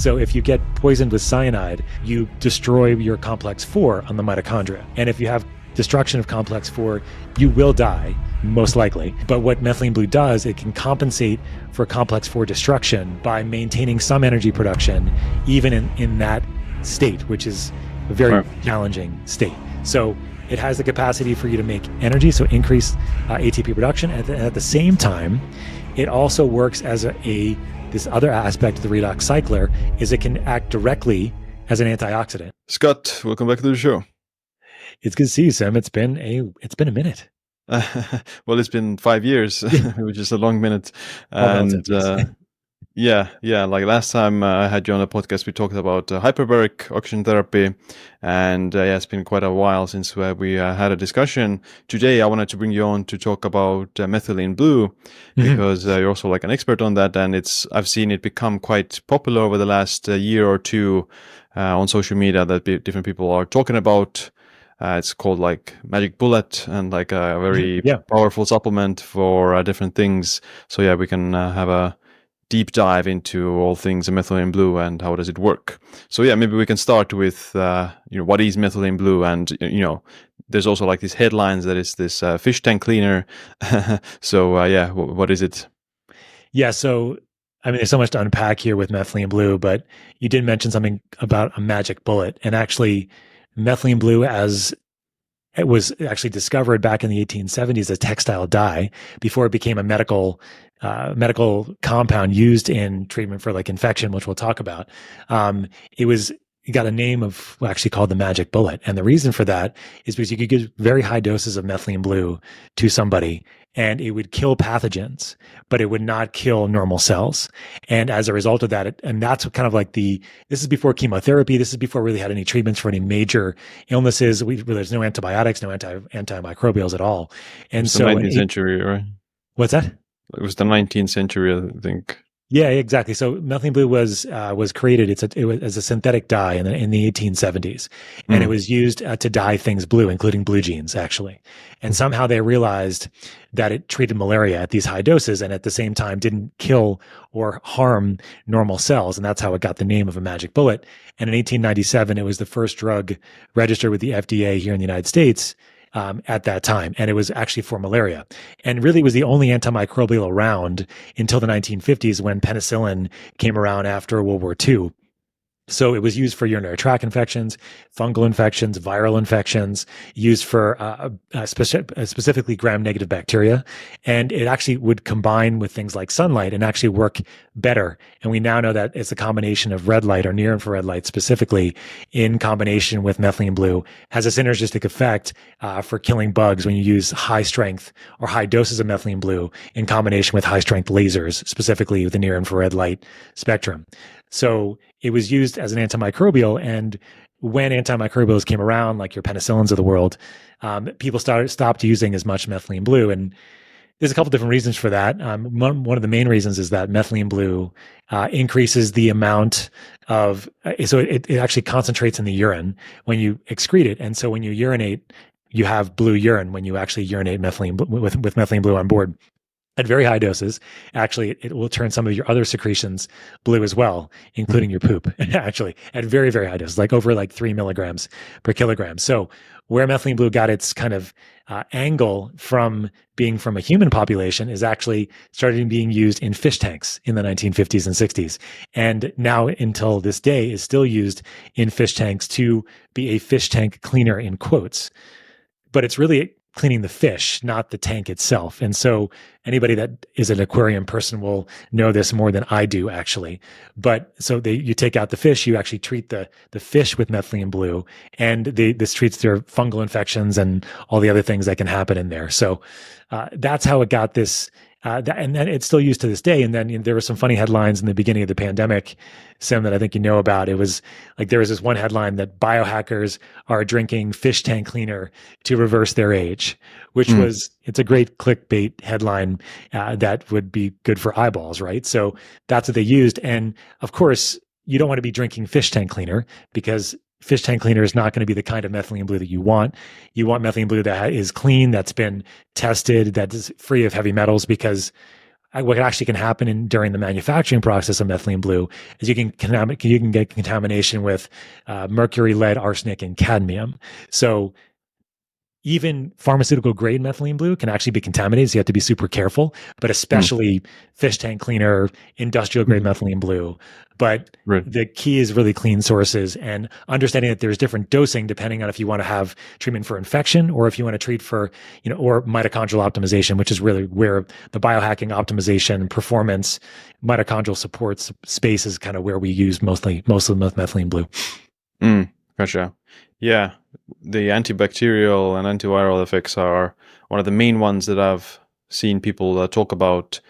So if you get poisoned with cyanide, you destroy your complex 4 on the mitochondria. And if you have destruction of complex 4, you will die, most likely. But what methylene blue does, it can compensate for complex 4 destruction by maintaining some energy production, even in that state, which is a very challenging state. So it has the capacity for you to make energy, so increase ATP production. And at the same time, it also works as this other aspect of the redox cycler, is it can act directly as an antioxidant. Scott, welcome back to the show. It's good to see you, Siim. It's been a minute. Well, it's been 5 years, which is a long minute. And like last time I had you on the podcast, we talked about hyperbaric oxygen therapy. And it's been quite a while since we had a discussion. Today, I wanted to bring you on to talk about methylene blue, because you're also like an expert on that. And I've seen it become quite popular over the last year or two on social media, that different people are talking about. It's called like Magic Bullet, and like a very powerful supplement for different things. So we can have a deep dive into all things methylene blue and how does it work. So maybe we can start with what is methylene blue, and there's also like these headlines that it's this fish tank cleaner. So what is it? Yeah, so I mean, there's so much to unpack here with methylene blue, but you did mention something about a magic bullet, and actually methylene blue, as it was actually discovered back in the 1870s as textile dye before it became a medical compound used in treatment for like infection, which we'll talk about. It got a name of actually called the magic bullet. And the reason for that is because you could give very high doses of methylene blue to somebody and it would kill pathogens, but it would not kill normal cells. And as a result of that, and that's kind of like this is before chemotherapy. This is before we really had any treatments for any major illnesses. There's no antibiotics, no antimicrobials at all. And so 19th century, right? What's that? It was the 19th century, I think. Yeah, exactly. So methylene blue was created. It was as a synthetic dye in the 1870s, and it was used to dye things blue, including blue jeans, actually. And somehow they realized that it treated malaria at these high doses, and at the same time didn't kill or harm normal cells, and that's how it got the name of a magic bullet. And in 1897, it was the first drug registered with the FDA here in the United States. At that time, and it was actually for malaria, and really was the only antimicrobial around until the 1950s when penicillin came around after World War II. So it was used for urinary tract infections, fungal infections, viral infections, used for specifically gram-negative bacteria. And it actually would combine with things like sunlight and actually work better. And we now know that it's a combination of red light or near-infrared light specifically in combination with methylene blue has a synergistic effect for killing bugs when you use high strength or high doses of methylene blue in combination with high strength lasers, specifically with the near-infrared light spectrum. So it was used as an antimicrobial, and when antimicrobials came around, like your penicillins of the world, people stopped using as much methylene blue. And there's a couple different reasons for that. One of the main reasons is that methylene blue increases the amount of, so it actually concentrates in the urine when you excrete it. And so when you urinate, you have blue urine when you actually urinate with methylene blue on board. At very high doses, actually, it will turn some of your other secretions blue as well, including your poop, actually, at very, very high doses, like over 3 milligrams per kilogram. So where methylene blue got its kind of angle from being from a human population is actually started being used in fish tanks in the 1950s and 60s. And now until this day is still used in fish tanks to be a fish tank cleaner in quotes. But it's really cleaning the fish, not the tank itself. And so anybody that is an aquarium person will know this more than I do, actually. But so you take out the fish, you actually treat the fish with methylene blue, and this treats their fungal infections and all the other things that can happen in there. So that's how it got this. And then it's still used to this day. And then there were some funny headlines in the beginning of the pandemic, Siim, that I think you know about. It was like there was this one headline that biohackers are drinking fish tank cleaner to reverse their age, which it's a great clickbait headline that would be good for eyeballs, right? So that's what they used. And of course, you don't want to be drinking fish tank cleaner because fish tank cleaner is not going to be the kind of methylene blue that you want. You want methylene blue that is clean, that's been tested, that is free of heavy metals, because what actually can happen during the manufacturing process of methylene blue is you can get contamination with mercury, lead, arsenic, and cadmium. So even pharmaceutical grade methylene blue can actually be contaminated, so you have to be super careful, but especially fish tank cleaner, industrial grade methylene blue. But the key is really clean sources and understanding that there's different dosing depending on if you want to have treatment for infection or if you want to treat for, or mitochondrial optimization, which is really where the biohacking optimization, performance, mitochondrial support space is kind of where we use most of the methylene blue. Gotcha. Yeah, the antibacterial and antiviral effects are one of the main ones that I've seen people talk about.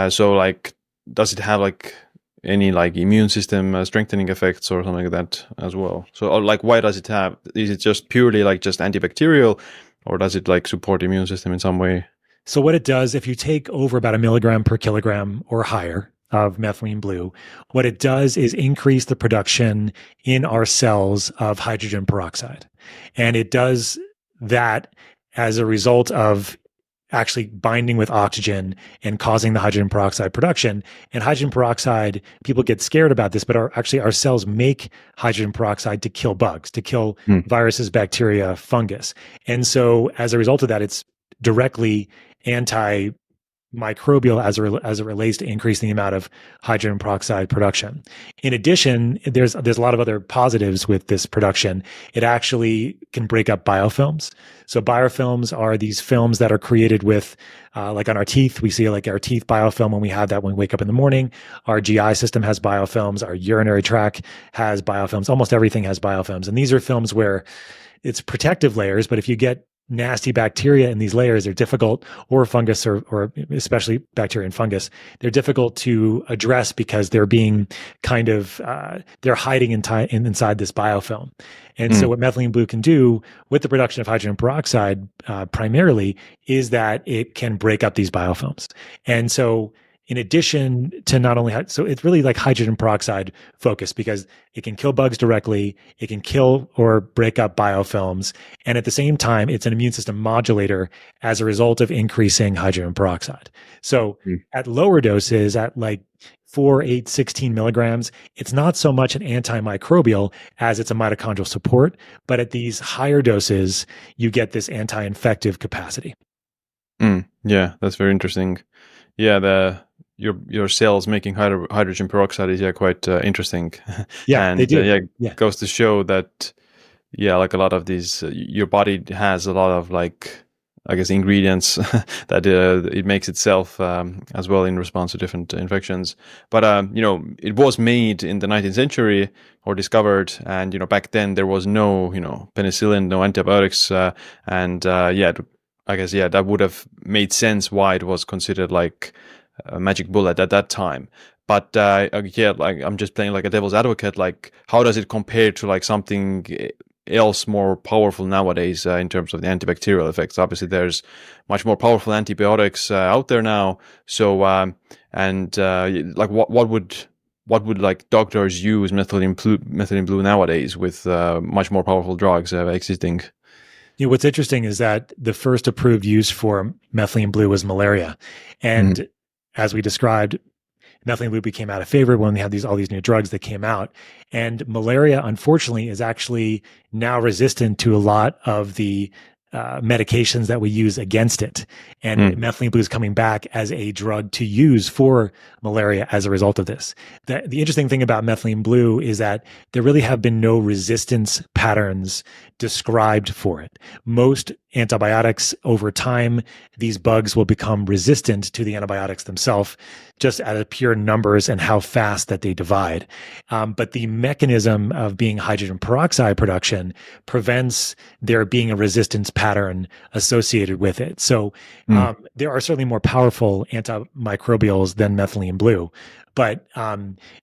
So like, does it have like any like immune system strengthening effects or something like that as well? So like, why does it have? Is it just purely like just antibacterial, or does it like support the immune system in some way? So what it does, if you take over about 1 milligram per kilogram or higher of methylene blue, what it does is increase the production in our cells of hydrogen peroxide. And it does that as a result of actually binding with oxygen and causing the hydrogen peroxide production. And hydrogen peroxide, people get scared about this, but our cells make hydrogen peroxide to kill bugs, to kill viruses, bacteria, fungus. And so as a result of that, it's directly antimicrobial as it relates to increasing the amount of hydrogen peroxide production. In addition, there's a lot of other positives with this production. It actually can break up biofilms. So biofilms are these films that are created with, like on our teeth, we see like our teeth biofilm when we have that when we wake up in the morning. Our GI system has biofilms. Our urinary tract has biofilms. Almost everything has biofilms. And these are films where it's protective layers, but if you get nasty bacteria in these layers, they're difficult, or fungus, or especially bacteria and fungus, they're difficult to address because they're being kind of, they're hiding inside this biofilm. And so what methylene blue can do with the production of hydrogen peroxide primarily is that it can break up these biofilms. And so in addition to not only, so it's really like hydrogen peroxide focused because it can kill bugs directly, it can kill or break up biofilms, and at the same time, it's an immune system modulator as a result of increasing hydrogen peroxide. So at lower doses, at like 4, 8, 16 milligrams, it's not so much an antimicrobial as it's a mitochondrial support, but at these higher doses, you get this anti-infective capacity. Yeah, that's very interesting. Yeah, your cells making hydrogen peroxide is quite interesting. Yeah, and they do. It goes to show that like a lot of these, your body has a lot of like, I guess, ingredients that it makes itself as well in response to different infections. But it was made in the 19th century or discovered, and back then there was no penicillin, no antibiotics, I guess that would have made sense why it was considered like a magic bullet at that time. But like I'm just playing like a devil's advocate. Like, how does it compare to like something else more powerful nowadays in terms of the antibacterial effects? Obviously, there's much more powerful antibiotics out there now. So like, what would like doctors use methylene blue nowadays with much more powerful drugs existing? What's interesting is that the first approved use for methylene blue was malaria, and as we described, methylene blue became out of favor when we had all these new drugs that came out. And malaria, unfortunately, is actually now resistant to a lot of the medications that we use against it. And methylene blue is coming back as a drug to use for malaria as a result of this. The interesting thing about methylene blue is that there really have been no resistance patterns described for it. Most antibiotics, over time, these bugs will become resistant to the antibiotics themselves, just out of pure numbers and how fast that they divide. But the mechanism of being hydrogen peroxide production prevents there being a resistance pattern associated with it. So there are certainly more powerful antimicrobials than methylene blue. But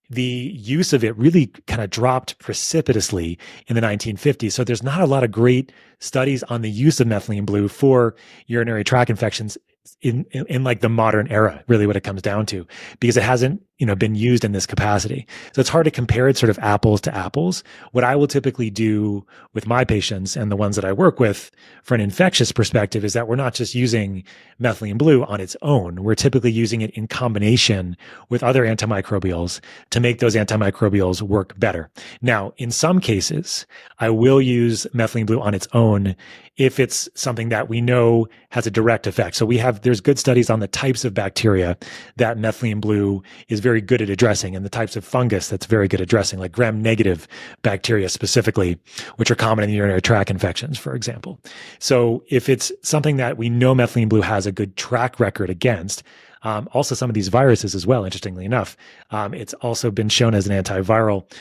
the use of it really kind of dropped precipitously in the 1950s. So there's not a lot of great studies on the use of methylene blue for urinary tract infections in like the modern era, really what it comes down to, because it hasn't been used in this capacity. So it's hard to compare it sort of apples to apples. What I will typically do with my patients and the ones that I work with for an infectious perspective is that we're not just using methylene blue on its own. We're typically using it in combination with other antimicrobials to make those antimicrobials work better. Now, in some cases, I will use methylene blue on its own if it's something that we know has a direct effect. So there's good studies on the types of bacteria that methylene blue is very good at addressing and the types of fungus that's very good at addressing, like gram-negative bacteria specifically, which are common in the urinary tract infections, for example. So if it's something that we know methylene blue has a good track record against, also some of these viruses as well, interestingly enough, it's also been shown as an antiviral,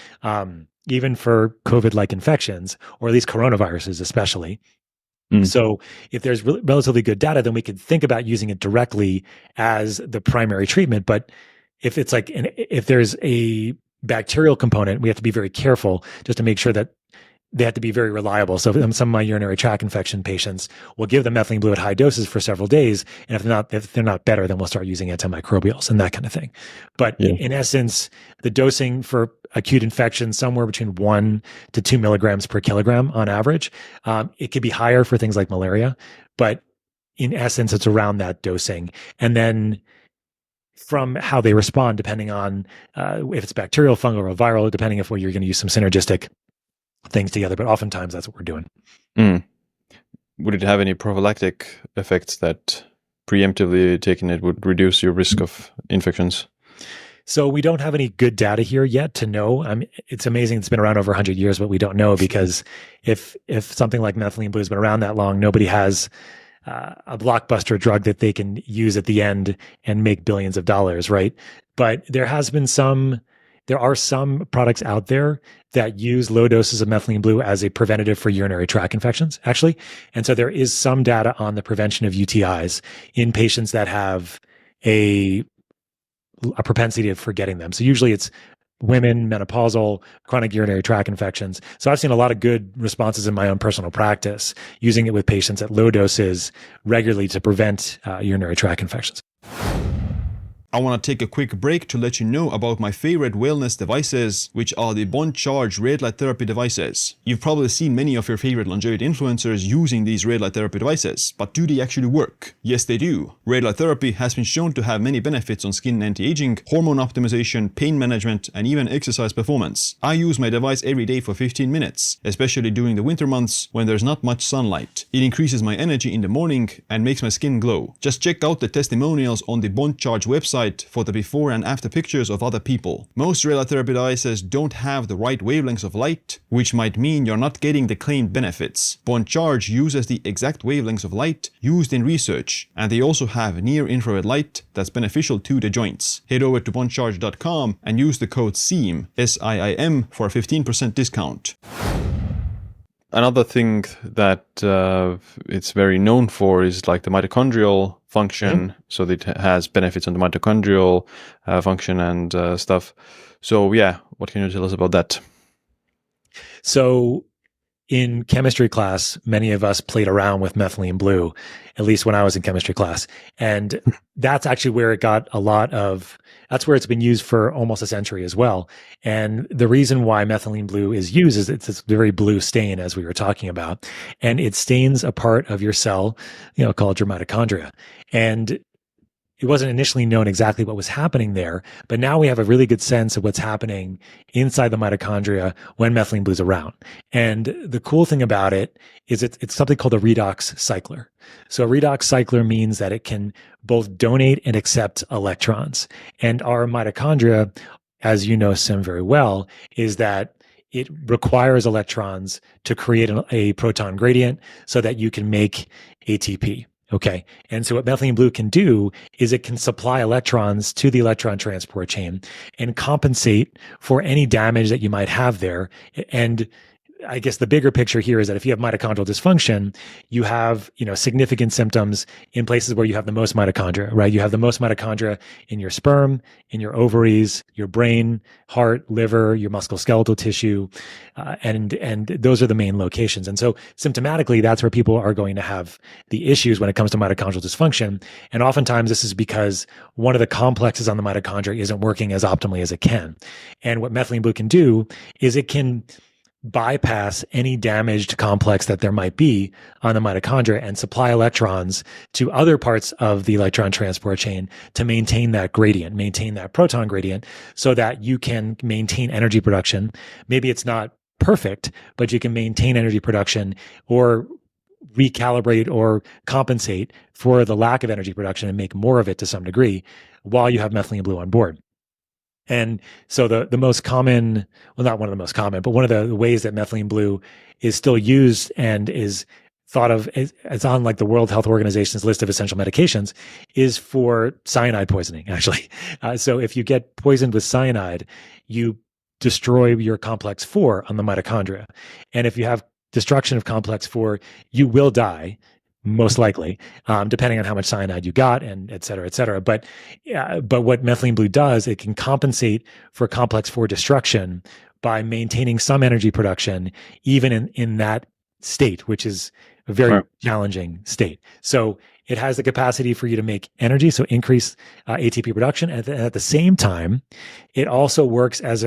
even for COVID-like infections, or at least coronaviruses especially. So if there's relatively good data, then we could think about using it directly as the primary treatment. But if it's like, if there's a bacterial component, we have to be very careful just to make sure that they have to be very reliable. So some of my urinary tract infection patients will give them methylene blue at high doses for several days. And if they're not better, then we'll start using antimicrobials and that kind of thing. But in essence, the dosing for acute infection, somewhere between 1 to 2 milligrams per kilogram on average. It could be higher for things like malaria, but in essence, it's around that dosing. And then from how they respond, depending on if it's bacterial, fungal, or viral, depending if you're going to use some synergistic things together, but oftentimes that's what we're doing. Would it have any prophylactic effects that preemptively taking it would reduce your risk of infections? So we don't have any good data here yet to know. It's amazing. It's been around over 100 years, but we don't know because if something like methylene blue has been around that long, nobody has a blockbuster drug that they can use at the end and make billions of dollars, right? But there are some products out there that use low doses of methylene blue as a preventative for urinary tract infections, actually. And so there is some data on the prevention of UTIs in patients that have a propensity for getting them. So usually it's women, menopausal, chronic urinary tract infections. So I've seen a lot of good responses in my own personal practice using it with patients at low doses regularly to prevent urinary tract infections. I want to take a quick break to let you know about my favorite wellness devices, which are the bond charge red light therapy devices. You've probably seen many of your favorite longevity influencers using these red light therapy devices, but do they actually work? Yes, they do. Red light therapy has been shown to have many benefits on skin anti-aging, hormone optimization, pain management, and even exercise performance. I use my device every day for 15 minutes, especially during the winter months when there's not much sunlight. It increases my energy in the morning and makes my skin glow. Just check out the testimonials on the bond charge website for the before and after pictures of other people. Most red light therapy devices don't have the right wavelengths of light, which might mean you're not getting the claimed benefits. Bond Charge uses the exact wavelengths of light used in research, and they also have near-infrared light that's beneficial to the joints. Head over to bondcharge.com and use the code SIIM, S-I-I-M, for a 15% discount. Another thing that it's very known for is like the mitochondrial function. So it has benefits on the mitochondrial function and stuff. So yeah, what can you tell us about that? So in chemistry class, many of us played around with methylene blue, at least when I was in chemistry class. And that's actually where it got that's where it's been used for almost a century as well. And the reason why methylene blue is used is it's this very blue stain, as we were talking about, and it stains a part of your cell, called your mitochondria. And it wasn't initially known exactly what was happening there, but now we have a really good sense of what's happening inside the mitochondria when methylene blue is around. And the cool thing about it is it's something called a redox cycler. So a redox cycler means that it can both donate and accept electrons. And our mitochondria, as you know, Siim, very well, is that it requires electrons to create a proton gradient so that you can make ATP. Okay. And so what methylene blue can do is it can supply electrons to the electron transport chain and compensate for any damage that you might have there. And I guess the bigger picture here is that if you have mitochondrial dysfunction, you have, significant symptoms in places where you have the most mitochondria, right? You have the most mitochondria in your sperm, in your ovaries, your brain, heart, liver, your musculoskeletal tissue, and those are the main locations. And so symptomatically, that's where people are going to have the issues when it comes to mitochondrial dysfunction. And oftentimes this is because one of the complexes on the mitochondria isn't working as optimally as it can. And what methylene blue can do is it can bypass any damaged complex that there might be on the mitochondria and supply electrons to other parts of the electron transport chain to maintain that gradient, maintain that proton gradient, so that you can maintain energy production. Maybe it's not perfect, but you can maintain energy production or recalibrate or compensate for the lack of energy production and make more of it to some degree while you have methylene blue on board. And so the most common, well, not one of the most common, but one of the ways that methylene blue is still used and is thought of as on like the World Health Organization's list of essential medications is for cyanide poisoning, actually. So if you get poisoned with cyanide, you destroy your complex 4 on the mitochondria. And if you have destruction of complex 4, you will die, most likely, depending on how much cyanide you got, and et cetera, et cetera. But what methylene blue does, it can compensate for complex 4 destruction by maintaining some energy production, even in that state, which is a very challenging state. So it has the capacity for you to make energy, so increase ATP production. And at the same time, it also works as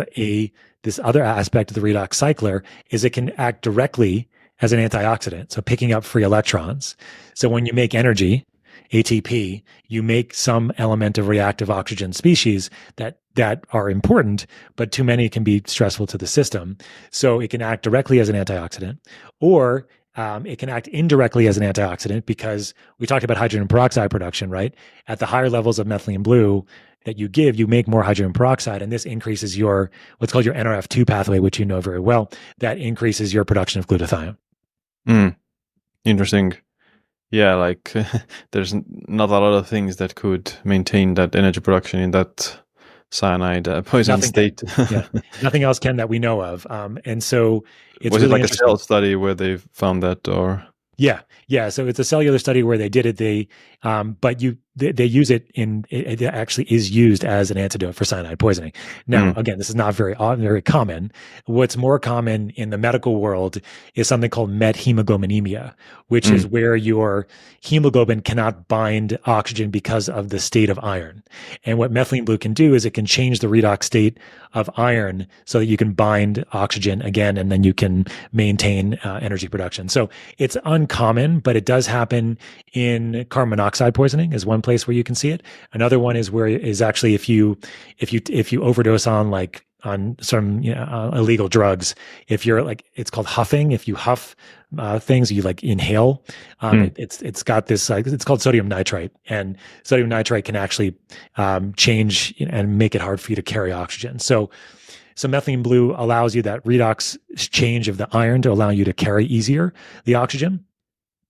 this other aspect of the redox cycler is it can act directly as an antioxidant, so picking up free electrons. So when you make energy, ATP, you make some element of reactive oxygen species that are important, but too many can be stressful to the system. So it can act directly as an antioxidant, or it can act indirectly as an antioxidant because we talked about hydrogen peroxide production, right? At the higher levels of methylene blue that you give, you make more hydrogen peroxide, and this increases your what's called your NRF2 pathway, which you know very well. That increases your production of glutathione. Interesting. Yeah, like there's not a lot of things that could maintain that energy production in that cyanide poison state. Yeah, nothing else can that we know of. And so it's was really it like a cell study where they found that, or? Yeah. So it's a cellular study where they did it. But they use it it actually is used as an antidote for cyanide poisoning. Now, again, this is not very common. What's more common in the medical world is something called methemoglobinemia, which is where your hemoglobin cannot bind oxygen because of the state of iron. And what methylene blue can do is it can change the redox state of iron so that you can bind oxygen again, and then you can maintain energy production. So it's uncommon, but it does happen in carbon monoxide poisoning is one place where you can see it. Another one is actually if you overdose on some illegal drugs, if you're it's called huffing. If you huff things, you inhale. It's got this it's called sodium nitrite, and sodium nitrite can actually change and make it hard for you to carry oxygen. So methylene blue allows you that redox change of the iron to allow you to carry easier the oxygen.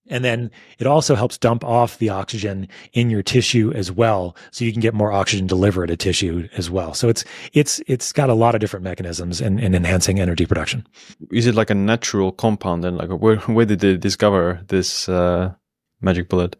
And then it also helps dump off the oxygen in your tissue as well, so you can get more oxygen delivered to tissue as well. So it's got a lot of different mechanisms in enhancing energy production. Is it like a natural compound? And where did they discover this magic bullet?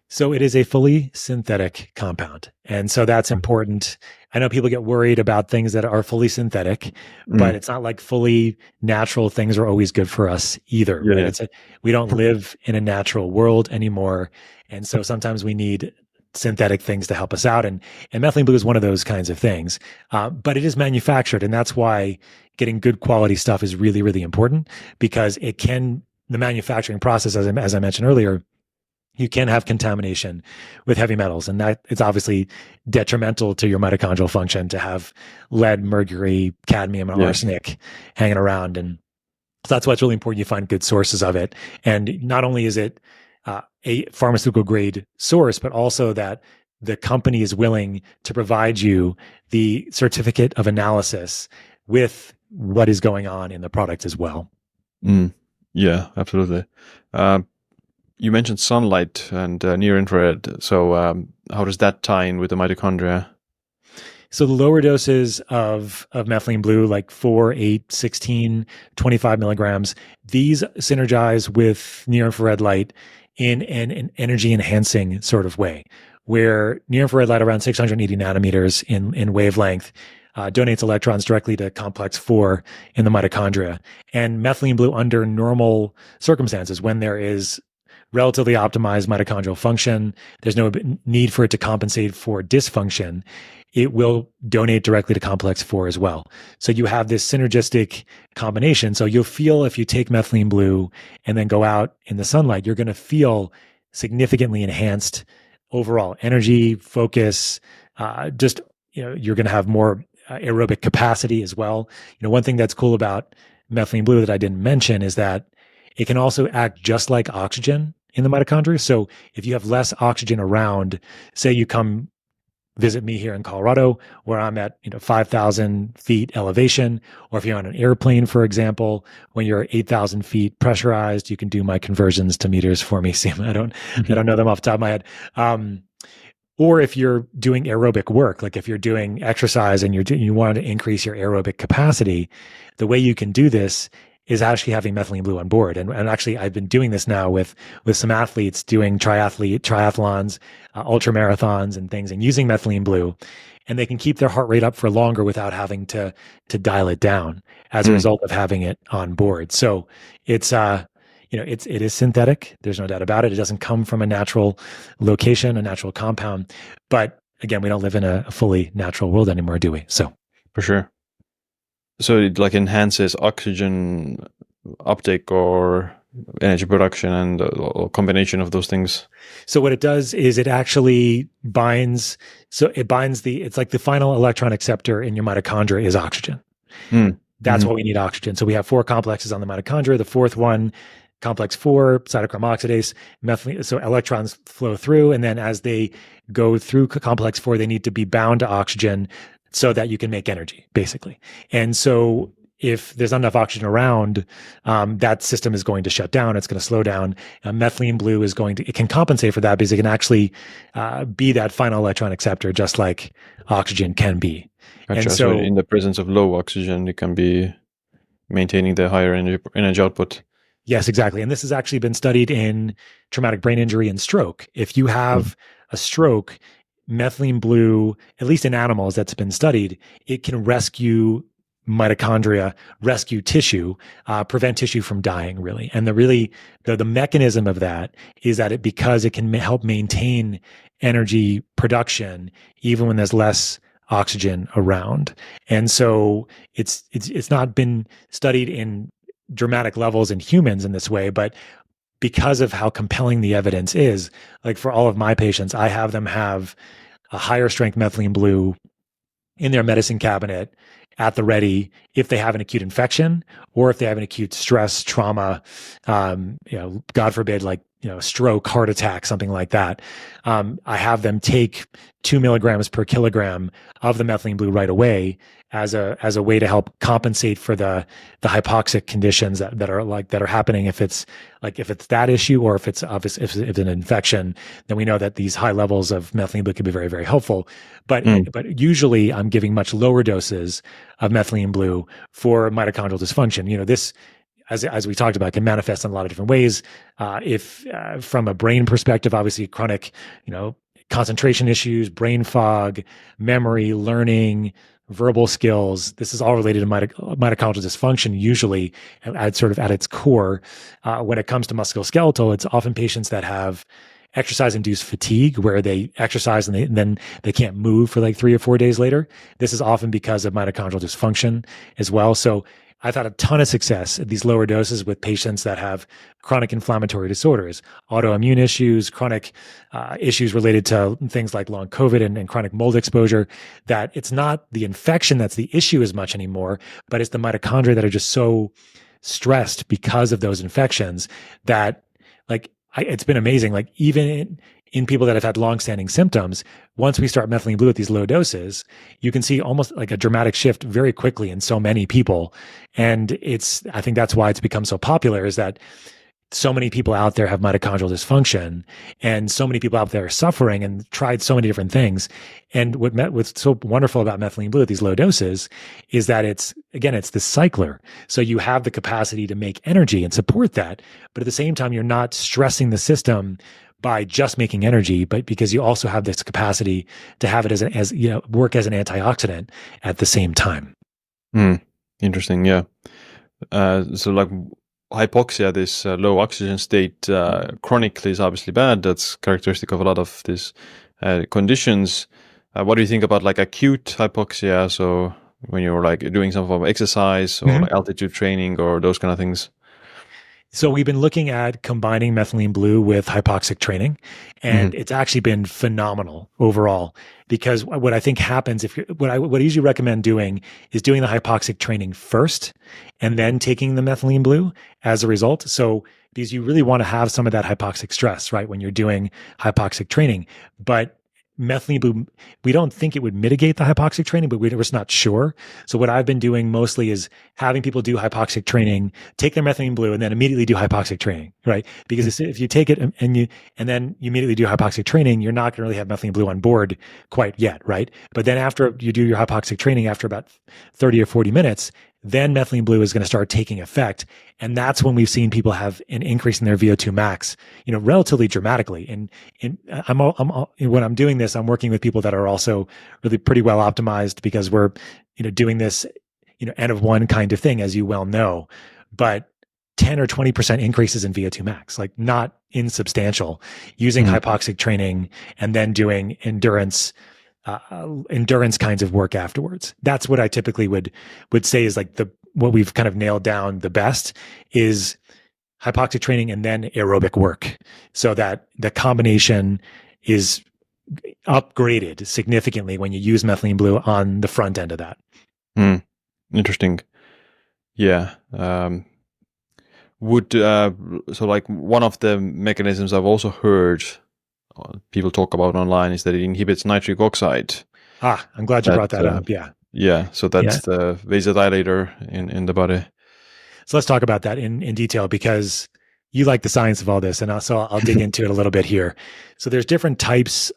So it is a fully synthetic compound. And so that's important. I know people get worried about things that are fully synthetic, but it's not like fully natural things are always good for us either. Yeah, right? We don't live in a natural world anymore. And so sometimes we need synthetic things to help us out. And methylene blue is one of those kinds of things. But it is manufactured. And that's why getting good quality stuff is really, really important, because the manufacturing process, as I mentioned earlier, you can have contamination with heavy metals, and that it's obviously detrimental to your mitochondrial function to have lead, mercury, cadmium, and arsenic hanging around. And so that's why it's really important you find good sources of it. And not only is it a pharmaceutical grade source, but also that the company is willing to provide you the certificate of analysis with what is going on in the product as well. Yeah, absolutely. You mentioned sunlight and near infrared. So how does that tie in with the mitochondria? So the lower doses of methylene blue, like 4, 8, 16, 25 milligrams, these synergize with near infrared light in an energy enhancing sort of way, where near infrared light around 680 nanometers in wavelength donates electrons directly to complex 4 in the mitochondria. And methylene blue, under normal circumstances, when there is relatively optimized mitochondrial function, there's no need for it to compensate for dysfunction, it will donate directly to complex 4 as well. So you have this synergistic combination. So you'll feel, if you take methylene blue and then go out in the sunlight, you're going to feel significantly enhanced overall energy, focus, you're going to have more aerobic capacity as well. One thing that's cool about methylene blue that I didn't mention is that it can also act just like oxygen in the mitochondria. So if you have less oxygen around, say you come visit me here in Colorado, where I'm at 5,000 feet elevation, or if you're on an airplane, for example, when you're 8,000 feet pressurized, you can do my conversions to meters for me. Siim, I don't know them off the top of my head. Or if you're doing aerobic work, like if you're doing exercise and you want to increase your aerobic capacity, the way you can do this is actually having methylene blue on board. And actually, I've been doing this now with some athletes doing triathlons, ultra marathons and things, and using methylene blue, and they can keep their heart rate up for longer without having to dial it down as a result of having it on board. So it is synthetic. There's no doubt about it. It doesn't come from a natural location, a natural compound. But again, we don't live in a fully natural world anymore, do we? So for sure. So it like enhances oxygen uptake or energy production, and a combination of those things. So what it does is it actually binds. So it binds it's like the final electron acceptor in your mitochondria is oxygen. That's what we need, oxygen. So we have 4 complexes on the mitochondria. The fourth one, complex 4, cytochrome oxidase, methylene. So electrons flow through, and then as they go through complex 4, they need to be bound to oxygen so that you can make energy, basically. And so if there's not enough oxygen around, that system is going to shut down. It's going to slow down. Methylene blue it can compensate for that, because it can actually be that final electron acceptor, just like oxygen can be. Gotcha. And so in the presence of low oxygen, it can be maintaining the higher energy output. Yes, exactly. And this has actually been studied in traumatic brain injury and stroke. If you have a stroke, methylene blue, at least in animals that's been studied, it can rescue mitochondria, rescue tissue, prevent tissue from dying, really. And the mechanism of that is that because it can help maintain energy production even when there's less oxygen around. And so it's not been studied in dramatic levels in humans in this way, but because of how compelling the evidence is, like for all of my patients, I have them have a higher strength methylene blue in their medicine cabinet at the ready if they have an acute infection, or if they have an acute stress, trauma, God forbid, stroke, heart attack, something like that. I have them take 2 milligrams per kilogram of the methylene blue right away as a way to help compensate for the hypoxic conditions that are happening. If it's that issue, or if it's an infection, then we know that these high levels of methylene blue can be very, very helpful. But usually I'm giving much lower doses of methylene blue for mitochondrial dysfunction. This, as we talked about, can manifest in a lot of different ways. If from a brain perspective, obviously chronic, concentration issues, brain fog, memory, learning, verbal skills. This is all related to mitochondrial dysfunction, usually at its core. When it comes to musculoskeletal, it's often patients that have exercise-induced fatigue, where they exercise and then they can't move for like 3 or 4 days later. This is often because of mitochondrial dysfunction as well. So I've had a ton of success at these lower doses with patients that have chronic inflammatory disorders, autoimmune issues, chronic issues related to things like long COVID and chronic mold exposure, that it's not the infection that's the issue as much anymore, but it's the mitochondria that are just so stressed because of those infections that it's been amazing. Like even in people that have had longstanding symptoms, once we start methylene blue at these low doses, you can see almost like a dramatic shift very quickly in so many people. And I think that's why it's become so popular, is that so many people out there have mitochondrial dysfunction, and so many people out there are suffering and tried so many different things. And what's so wonderful about methylene blue at these low doses is that it's the cycler. So you have the capacity to make energy and support that, but at the same time, you're not stressing the system by just making energy, but because you also have this capacity to have it as work as an antioxidant at the same time. Interesting. Yeah. So like hypoxia, this low oxygen state chronically is obviously bad. That's characteristic of a lot of these conditions. What do you think about like acute hypoxia? So when you're like doing some form of exercise or like altitude training or those kind of things? So we've been looking at combining methylene blue with hypoxic training, and it's actually been phenomenal overall. Because what I think happens what I usually recommend doing is doing the hypoxic training first, and then taking the methylene blue as a result. So because you really want to have some of that hypoxic stress, right, when you're doing hypoxic training, but methylene blue, we don't think it would mitigate the hypoxic training, but we're just not sure. So what I've been doing mostly is having people do hypoxic training, take their methylene blue, and then immediately do hypoxic training, right? Because if you take it and then you immediately do hypoxic training, you're not going to really have methylene blue on board quite yet, right? But then after you do your hypoxic training, after about 30 or 40 minutes, then methylene blue is going to start taking effect. And that's when we've seen people have an increase in their VO2 max, relatively dramatically. And when I'm doing this, I'm working with people that are also really pretty well optimized, because we're, doing this, N of one kind of thing, as you well know, but 10 or 20% increases in VO2 max, like not insubstantial, using hypoxic training and then doing endurance kinds of work afterwards. That's what I typically would say is like what we've kind of nailed down the best is hypoxic training and then aerobic work, so that the combination is upgraded significantly when you use methylene blue on the front end of that. Interesting. Yeah. So like one of the mechanisms I've also heard people talk about online is that it inhibits nitric oxide. I'm glad you brought that up. Yeah. So that's the vasodilator in the body. So let's talk about that in detail, because you like the science of all this, and also I'll dig into it a little bit here. So there's different types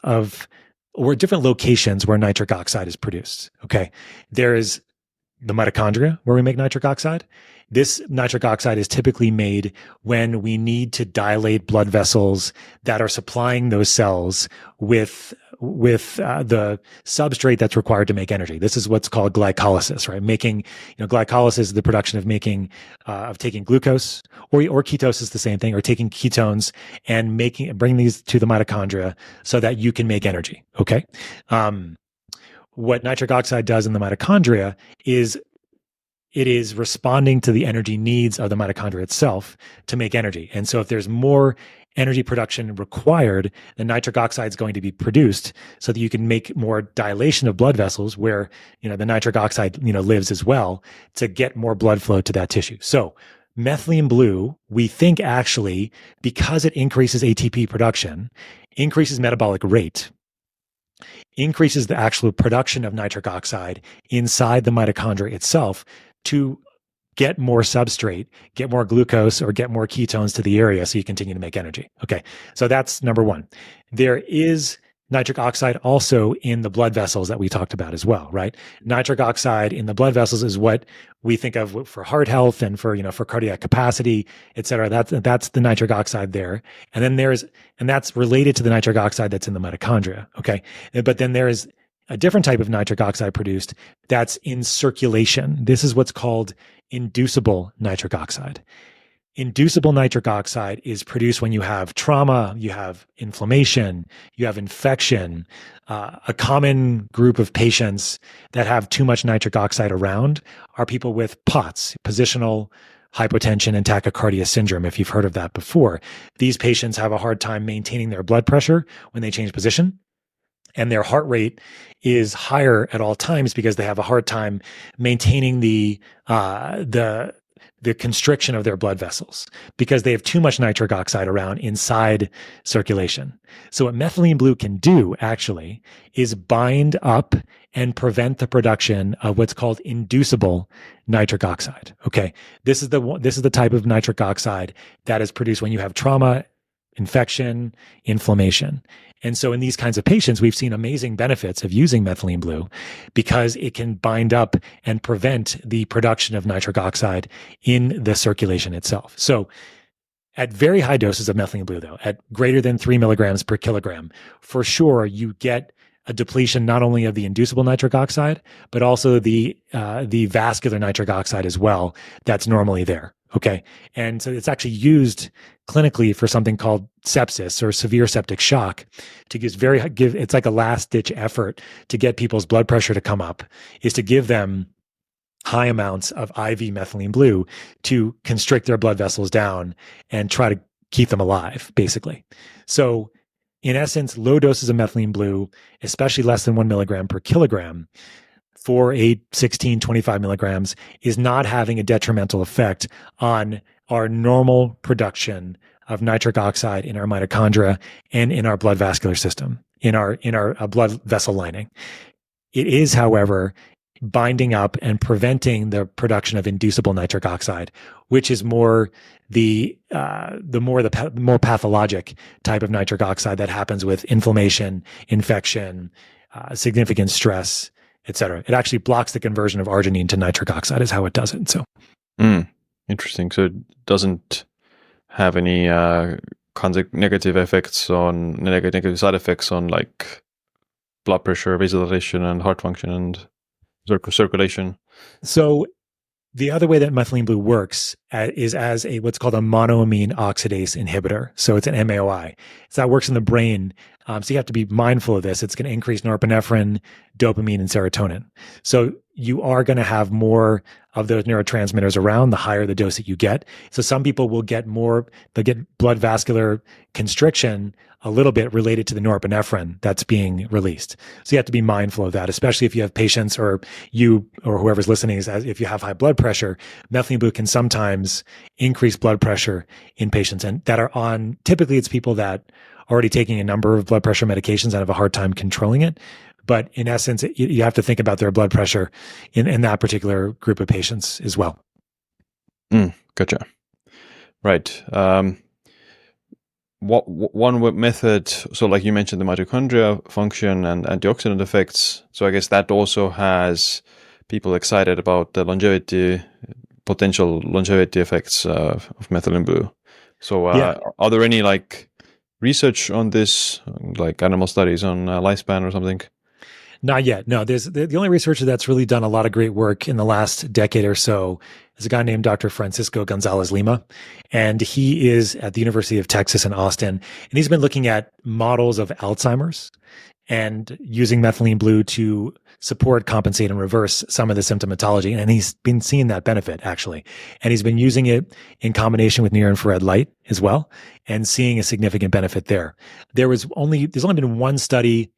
or different locations where nitric oxide is produced. Okay. There is the mitochondria where we make nitric oxide. This nitric oxide is typically made when we need to dilate blood vessels that are supplying those cells with the substrate that's required to make energy. This is what's called glycolysis, right? Glycolysis is the production of taking glucose, or ketose is the same thing, or taking ketones and bringing these to the mitochondria so that you can make energy. Okay. What nitric oxide does in the mitochondria is it is responding to the energy needs of the mitochondria itself to make energy. And so if there's more energy production required, then nitric oxide is going to be produced so that you can make more dilation of blood vessels where, the nitric oxide, lives as well, to get more blood flow to that tissue. So methylene blue, we think actually, because it increases ATP production, increases metabolic rate, increases the actual production of nitric oxide inside the mitochondria itself to get more substrate, get more glucose, or get more ketones to the area so you continue to make energy. Okay, so that's number one. There is nitric oxide also in the blood vessels that we talked about as well, right? Nitric oxide in the blood vessels is what we think of for heart health and for cardiac capacity, et cetera. That's the nitric oxide there. And then that's related to the nitric oxide that's in the mitochondria. Okay. But then there is a different type of nitric oxide produced that's in circulation. This is what's called inducible nitric oxide. Inducible nitric oxide is produced when you have trauma, you have inflammation, you have infection. A common group of patients that have too much nitric oxide around are people with POTS, positional hypotension and tachycardia syndrome, if you've heard of that before. These patients have a hard time maintaining their blood pressure when they change position, and their heart rate is higher at all times because they have a hard time maintaining the the constriction of their blood vessels because they have too much nitric oxide around inside circulation. So what methylene blue can do actually is bind up and prevent the production of what's called inducible nitric oxide. Okay. This is the type of nitric oxide that is produced when you have trauma, infection, inflammation. And so in these kinds of patients, we've seen amazing benefits of using methylene blue because it can bind up and prevent the production of nitric oxide in the circulation itself. So at very high doses of methylene blue, though, at greater than 3 milligrams per kilogram, for sure, you get a depletion not only of the inducible nitric oxide, but also the vascular nitric oxide as well that's normally there. Okay. And so it's actually used clinically for something called sepsis or severe septic shock to give it's like a last ditch effort to get people's blood pressure to come up, is to give them high amounts of IV methylene blue to constrict their blood vessels down and try to keep them alive, basically. So in essence, low doses of methylene blue, especially less than 1 milligram per kilogram, 4, 8, 16, 25 milligrams, is not having a detrimental effect on our normal production of nitric oxide in our mitochondria and in our blood vascular system, in our blood vessel lining. It is, however, binding up and preventing the production of inducible nitric oxide, which is more the more pathologic type of nitric oxide that happens with inflammation, infection, significant stress, et cetera. It actually blocks the conversion of arginine to nitric oxide is how it does it. So, interesting. So it doesn't have any negative effects on negative side effects on like blood pressure, vasodilation, and heart function and circulation. So the other way that methylene blue works is as what's called a monoamine oxidase inhibitor. So it's an MAOI. So that works in the brain. So you have to be mindful of this. It's going to increase norepinephrine, dopamine, and serotonin. So you are going to have more of those neurotransmitters around the higher the dose that you get. So some people will get they'll get blood vascular constriction a little bit related to the norepinephrine that's being released. So you have to be mindful of that, especially if you have patients or you or whoever's listening, if you have high blood pressure, methylene blue can sometimes increase blood pressure in patients and that are on, typically it's people that are already taking a number of blood pressure medications and have a hard time controlling it. But in essence, you have to think about their blood pressure in that particular group of patients as well. Gotcha. Right. One method, so like you mentioned the mitochondria function and antioxidant effects. So I guess that also has people excited about the potential longevity effects of methylene blue. So are there any like research on this, like animal studies on lifespan or something? Not yet. No, there's the only researcher that's really done a lot of great work in the last decade or so is a guy named Dr. Francisco Gonzalez Lima. And he is at the University of Texas in Austin. And he's been looking at models of Alzheimer's and using methylene blue to support, compensate, and reverse some of the symptomatology. And he's been seeing that benefit, actually. And he's been using it in combination with near-infrared light as well and seeing a significant benefit there. There's only been one study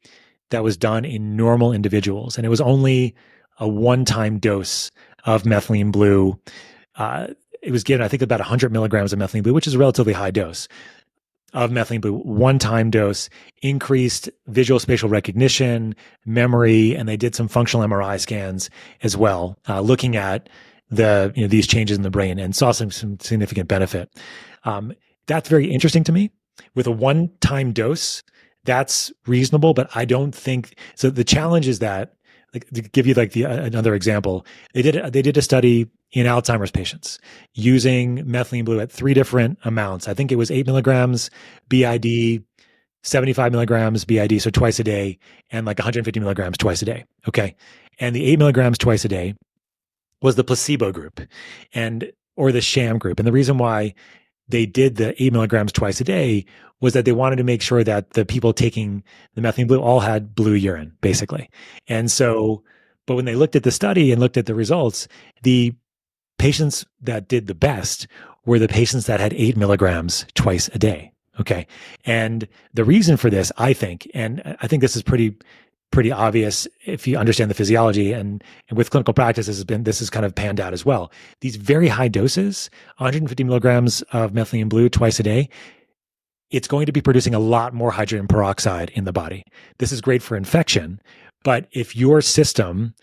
that was done in normal individuals, and it was only a one-time dose of methylene blue. It was given, I think, about 100 milligrams of methylene blue, which is a relatively high dose of methylene blue. One-time dose increased visual spatial recognition, memory, and they did some functional MRI scans as well, looking at these changes in the brain and saw some significant benefit. That's very interesting to me. With a one-time dose, that's reasonable, but I don't think so. The challenge is that, like, to give you like another example, they did a study in Alzheimer's patients using methylene blue at 3 different amounts. I think it was 8 milligrams BID, 75 milligrams BID, so twice a day, and like 150 milligrams twice a day. Okay, and the 8 milligrams twice a day was the placebo group, or the sham group, and the reason why they did the 8 milligrams twice a day was that they wanted to make sure that the people taking the methylene blue all had blue urine, basically. And so, but when they looked at the study and looked at the results, the patients that did the best were the patients that had 8 milligrams twice a day. Okay. And the reason for this, I think, and I think this is pretty pretty obvious if you understand the physiology, and with clinical practice, this has kind of panned out as well. These very high doses, 150 milligrams of methylene blue twice a day, it's going to be producing a lot more hydrogen peroxide in the body. This is great for infection, but if your system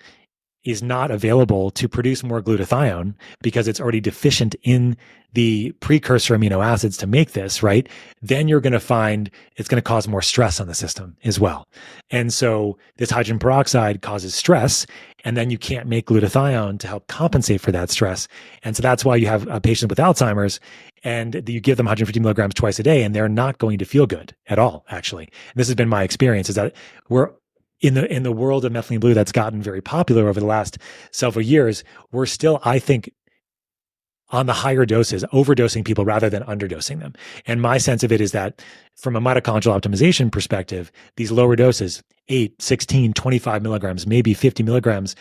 is not available to produce more glutathione because it's already deficient in the precursor amino acids to make this, right? Then you're going to find it's going to cause more stress on the system as well. And so this hydrogen peroxide causes stress, and then you can't make glutathione to help compensate for that stress. And so that's why you have a patient with Alzheimer's and you give them 150 milligrams twice a day, and they're not going to feel good at all, actually. And this has been my experience, is that we're in the world of methylene blue that's gotten very popular over the last several years, we're still, I think, on the higher doses, overdosing people rather than underdosing them. And my sense of it is that from a mitochondrial optimization perspective, these lower doses, 8, 16, 25 milligrams, maybe 50 milligrams,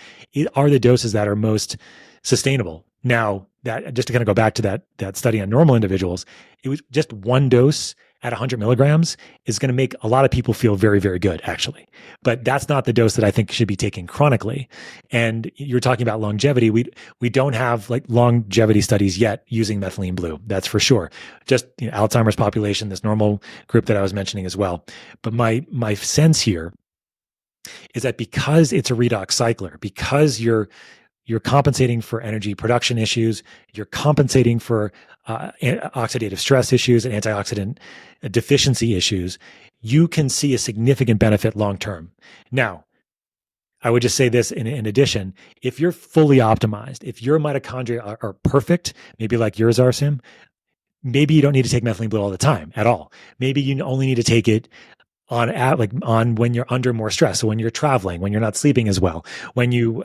are the doses that are most sustainable. Now, that just to kind of go back to that study on normal individuals, it was just one dose at 100 milligrams is going to make a lot of people feel very, very good, actually. But that's not the dose that I think should be taken chronically. And you're talking about longevity. We don't have like longevity studies yet using methylene blue. That's for sure. Just Alzheimer's population, this normal group that I was mentioning as well. But my sense here is that because it's a redox cycler, because you're compensating for energy production issues, you're compensating for oxidative stress issues and antioxidant deficiency issues, you can see a significant benefit long-term. Now, I would just say this in addition, if you're fully optimized, if your mitochondria are perfect, maybe like yours are, Siim, maybe you don't need to take methylene blue all the time at all. Maybe you only need to take it on when you're under more stress. So when you're traveling, when you're not sleeping as well, when your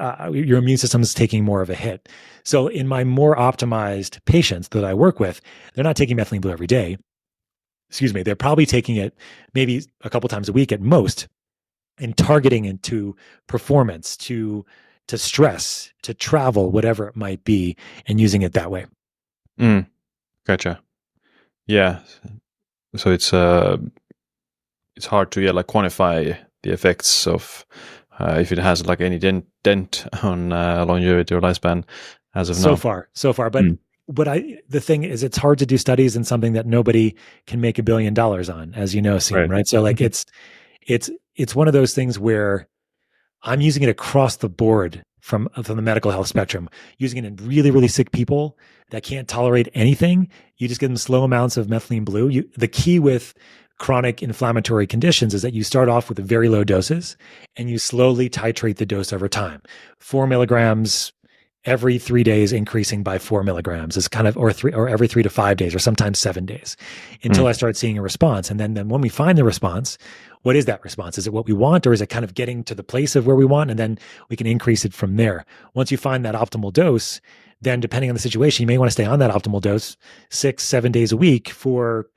immune system is taking more of a hit. So in my more optimized patients that I work with, they're not taking methylene blue every day. They're probably taking it maybe a couple times a week at most, and targeting into performance, to stress, to travel, whatever it might be, and using it that way. Gotcha. Yeah. So it's hard to quantify the effects of if it has like any dent on longevity or lifespan as of now. So far. But the thing is, it's hard to do studies in something that nobody can make $1 billion on, as you know, Siim, right? So like it's one of those things where I'm using it across the board from the medical health spectrum, using it in really, really sick people that can't tolerate anything. You just give them slow amounts of methylene blue. The key with chronic inflammatory conditions is that you start off with very low doses and you slowly titrate the dose over time. 4 milligrams every 3 days, increasing by 4 milligrams is kind of, or every 3 to 5 days, or sometimes 7 days, until I start seeing a response. And then when we find the response, what is that response? Is it what we want, or is it kind of getting to the place of where we want? And then we can increase it from there. Once you find that optimal dose, then depending on the situation, you may want to stay on that optimal dose 6-7 days a week for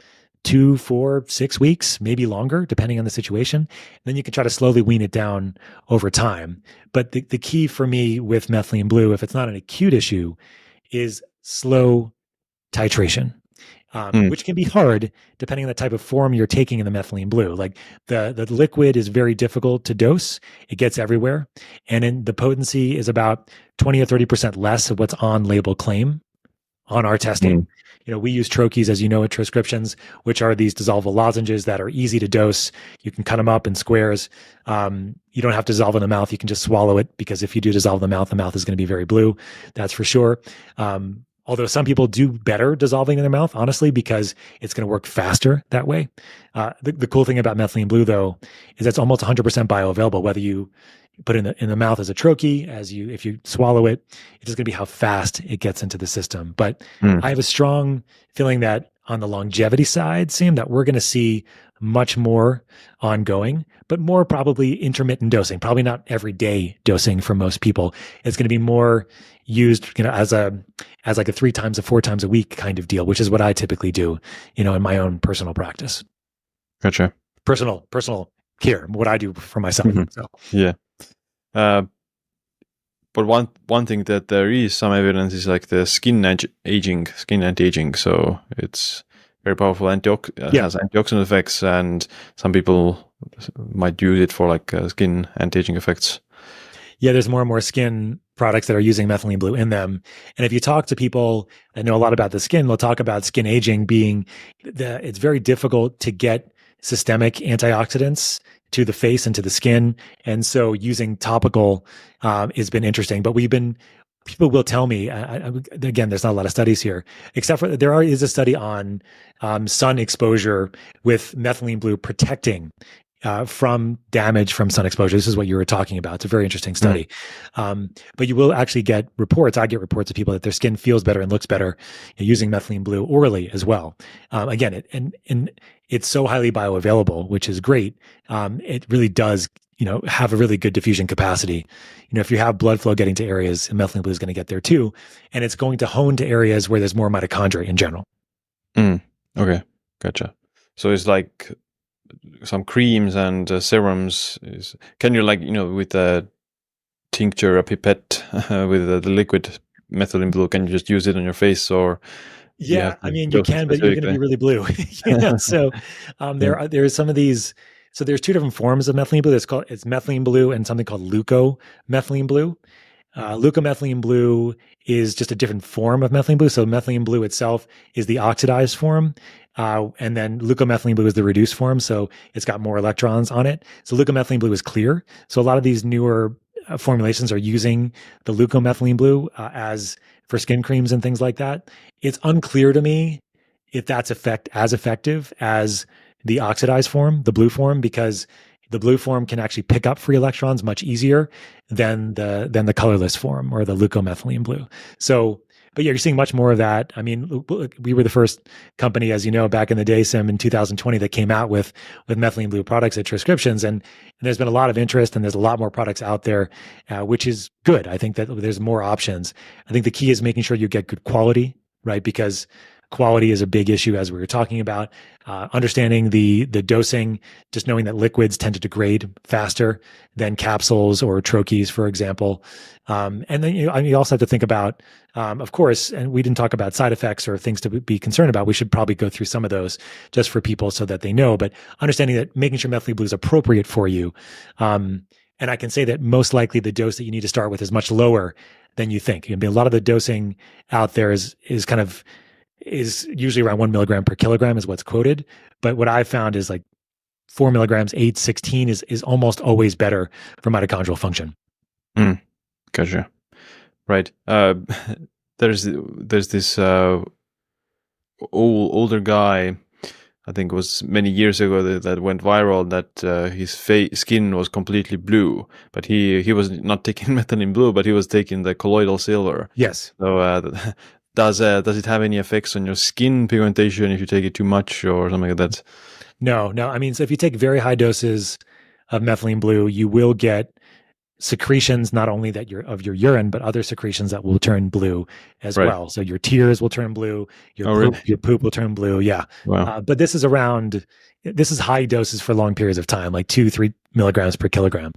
2, 4, 6 weeks, maybe longer, depending on the situation. Then you can try to slowly wean it down over time. But the key for me with methylene blue, if it's not an acute issue, is slow titration, which can be hard depending on the type of form you're taking in the methylene blue. Like the liquid is very difficult to dose. It gets everywhere. And then the potency is about 20 or 30% less of what's on label claim on our testing. We use troches, as you know, at Transcriptions, which are these dissolvable lozenges that are easy to dose. You can cut them up in squares. You don't have to dissolve in the mouth. You can just swallow it, because if you do dissolve the mouth is going to be very blue. That's for sure. Although some people do better dissolving in their mouth, honestly, because it's going to work faster that way. The cool thing about methylene blue, though, is it's almost 100% bioavailable, whether you put it in the mouth as a troche, if you swallow it, it's just going to be how fast it gets into the system. But I have a strong feeling that on the longevity side, Siim, that we're going to see much more ongoing, but more probably intermittent dosing, probably not everyday dosing for most people. It's going to be more used, as like a 3 times or 4 times a week kind of deal, which is what I typically do, in my own personal practice. Gotcha. Personal care, what I do for myself. So. Yeah. But one thing that there is some evidence is like the skin anti-aging. So it's very powerful has antioxidant effects, and some people might use it for like skin anti-aging effects. Yeah, there's more and more skin products that are using methylene blue in them. And if you talk to people that know a lot about the skin, they'll talk about skin aging being it's very difficult to get systemic antioxidants to the face and to the skin. And so using topical has been interesting. But people will tell me, again, there's not a lot of studies here, except for is a study on sun exposure with methylene blue protecting from damage from sun exposure. This is what you were talking about. It's a very interesting study. But you will actually get reports. I get reports of people that their skin feels better and looks better using methylene blue orally as well. Again, and it's so highly bioavailable, which is great. It really does, have a really good diffusion capacity. If you have blood flow getting to areas, methylene blue is going to get there too. And it's going to hone to areas where there's more mitochondria in general. Okay, gotcha. So it's like some creams and serums. Can you with a tincture, a pipette with the liquid methylene blue, can you just use it on your face, or? Yeah, I mean, you can, but you're going to be really blue. So there's some of these. So there's two different forms of methylene blue. It's methylene blue and something called leucomethylene blue. Leucomethylene blue is just a different form of methylene blue. So methylene blue itself is the oxidized form. And then leucomethylene blue is the reduced form. So it's got more electrons on it. So leucomethylene blue is clear. So a lot of these newer formulations are using the leucomethylene blue as for skin creams and things like that. It's unclear to me if that's as effective as the oxidized form, the blue form, because the blue form can actually pick up free electrons much easier than the colorless form or the leucomethylene blue. So, but yeah, you're seeing much more of that. I mean, we were the first company, as you know, back in the day, Siim, in 2020, that came out with methylene blue products at Transcriptions, and there's been a lot of interest, and there's a lot more products out there, which is good. I think that there's more options. I think the key is making sure you get good quality, right? Because quality is a big issue, as we were talking about. Understanding the dosing, just knowing that liquids tend to degrade faster than capsules or troches, for example. And then you also have to think about, of course, and we didn't talk about side effects or things to be concerned about. We should probably go through some of those just for people so that they know. But understanding that making sure methylene blue is appropriate for you. And I can say that most likely the dose that you need to start with is much lower than you think. A lot of the dosing out there is usually around 1 milligram per kilogram is what's quoted. But what I've found is like 4 milligrams, 8, 16 is almost always better for mitochondrial function. Gotcha. Right. There's this older guy, I think it was many years ago, that went viral, that his skin was completely blue, but he was not taking methylene blue, but he was taking the colloidal silver. Yes. So does it have any effects on your skin pigmentation if you take it too much or something like that? No. I mean, so if you take very high doses of methylene blue, you will get secretions, not only of your urine, but other secretions that will turn blue as well. So your tears will turn blue, your poop will turn blue. Yeah. Wow. But this is high doses for long periods of time, like 2-3 milligrams per kilogram.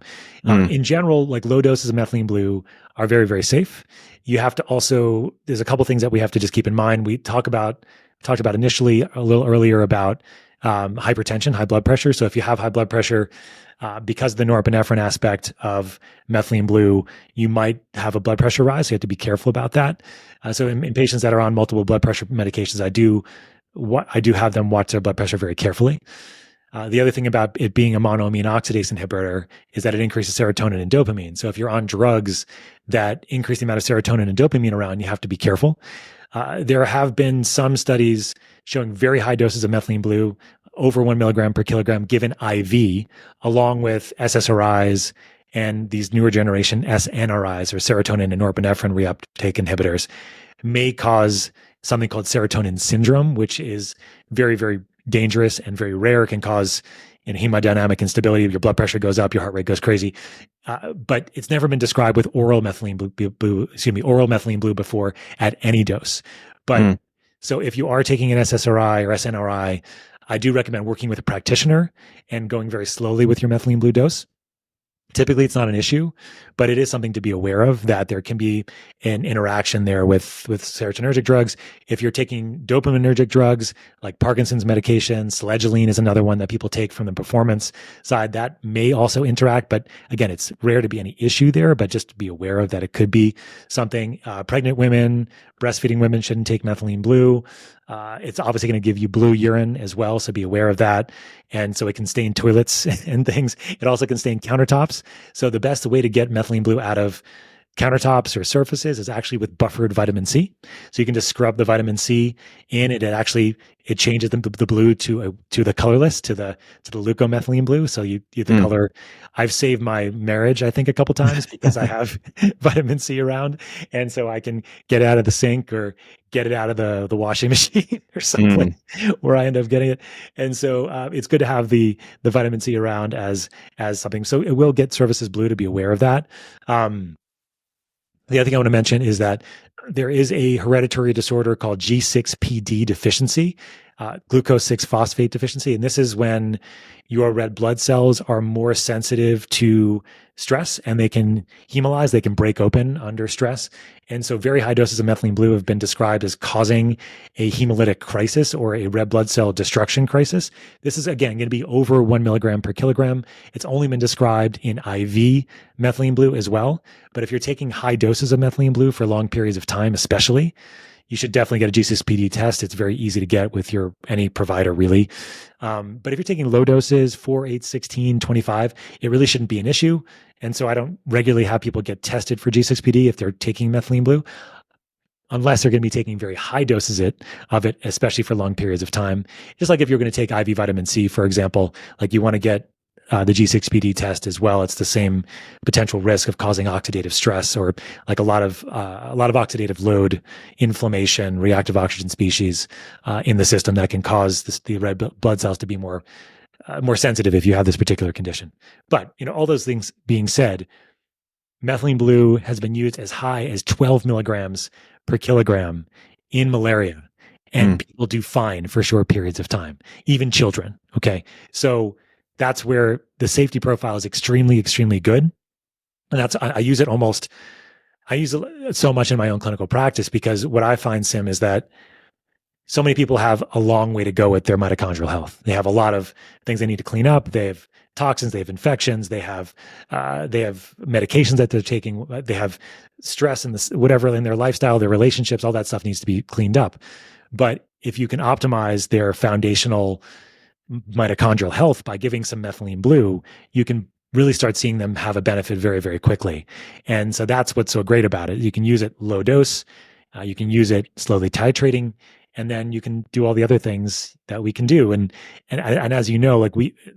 In general, like low doses of methylene blue are very, very safe. You have to also, there's a couple things that we have to just keep in mind. We talked about initially a little earlier about hypertension, high blood pressure. So if you have high blood pressure, because of the norepinephrine aspect of methylene blue, you might have a blood pressure rise. So you have to be careful about that. So in patients that are on multiple blood pressure medications, I do have them watch their blood pressure very carefully. The other thing about it being a monoamine oxidase inhibitor is that it increases serotonin and dopamine. So if you're on drugs that increase the amount of serotonin and dopamine around, you have to be careful. There have been some studies showing very high doses of methylene blue, over 1 milligram per kilogram given IV, along with SSRIs and these newer generation SNRIs, or serotonin and norepinephrine reuptake inhibitors, may cause something called serotonin syndrome, which is very, very dangerous and very rare. It can cause hemodynamic instability. Your blood pressure goes up, your heart rate goes crazy. But it's never been described with oral methylene blue before at any dose. But so if you are taking an SSRI or SNRI, I do recommend working with a practitioner and going very slowly with your methylene blue dose. Typically, it's not an issue, but it is something to be aware of, that there can be an interaction there with serotonergic drugs. If you're taking dopaminergic drugs like Parkinson's medication, selegiline is another one that people take from the performance side, that may also interact. But again, it's rare to be any issue there, but just to be aware of that it could be something. Pregnant women, breastfeeding women shouldn't take methylene blue. It's obviously going to give you blue urine as well, so be aware of that. And so it can stain toilets and things. It also can stain countertops. So the best way to get methylene blue out of countertops or surfaces is actually with buffered vitamin C. So you can just scrub the vitamin C in, and it changes the blue to the colorless, to the leucomethylene blue. So you the color. I've saved my marriage, I think, a couple times because I have vitamin C around, and so I can get it out of the sink or get it out of the washing machine or something where I end up getting it. And so it's good to have the vitamin C around as something. So it will get surfaces blue, to be aware of that. The other thing I want to mention is that there is a hereditary disorder called G6PD deficiency, glucose 6-phosphate deficiency. And this is when your red blood cells are more sensitive to stress, and they can hemolyze, they can break open under stress. And so very high doses of methylene blue have been described as causing a hemolytic crisis or a red blood cell destruction crisis. This is, again, going to be over 1 milligram per kilogram. It's only been described in IV methylene blue as well. But if you're taking high doses of methylene blue for long periods of time, especially, you should definitely get a G6PD test. It's very easy to get with any provider, really. But if you're taking low doses, 4, 8, 16, 25, it really shouldn't be an issue. And so I don't regularly have people get tested for G6PD if they're taking methylene blue, unless they're going to be taking very high doses of it, especially for long periods of time. Just like if you're going to take IV vitamin C, for example, like you want to get the G6PD test as well. It's the same potential risk of causing oxidative stress, or like a lot of oxidative load, inflammation, reactive oxygen species in the system that can cause the red blood cells to be more sensitive if you have this particular condition. But all those things being said, methylene blue has been used as high as 12 milligrams per kilogram in malaria, and people do fine for short periods of time, even children. Okay, so that's where the safety profile is extremely, extremely good. And I use it so much in my own clinical practice, because what I find, Siim, is that so many people have a long way to go with their mitochondrial health. They have a lot of things they need to clean up. They have toxins, they have infections, they have medications that they're taking, they have stress and whatever in their lifestyle, their relationships, all that stuff needs to be cleaned up. But if you can optimize their foundational mitochondrial health by giving some methylene blue, you can really start seeing them have a benefit very, very quickly. And so that's what's so great about it. You can use it low dose, you can use it slowly titrating, and then you can do all the other things that we can do. And as you know, like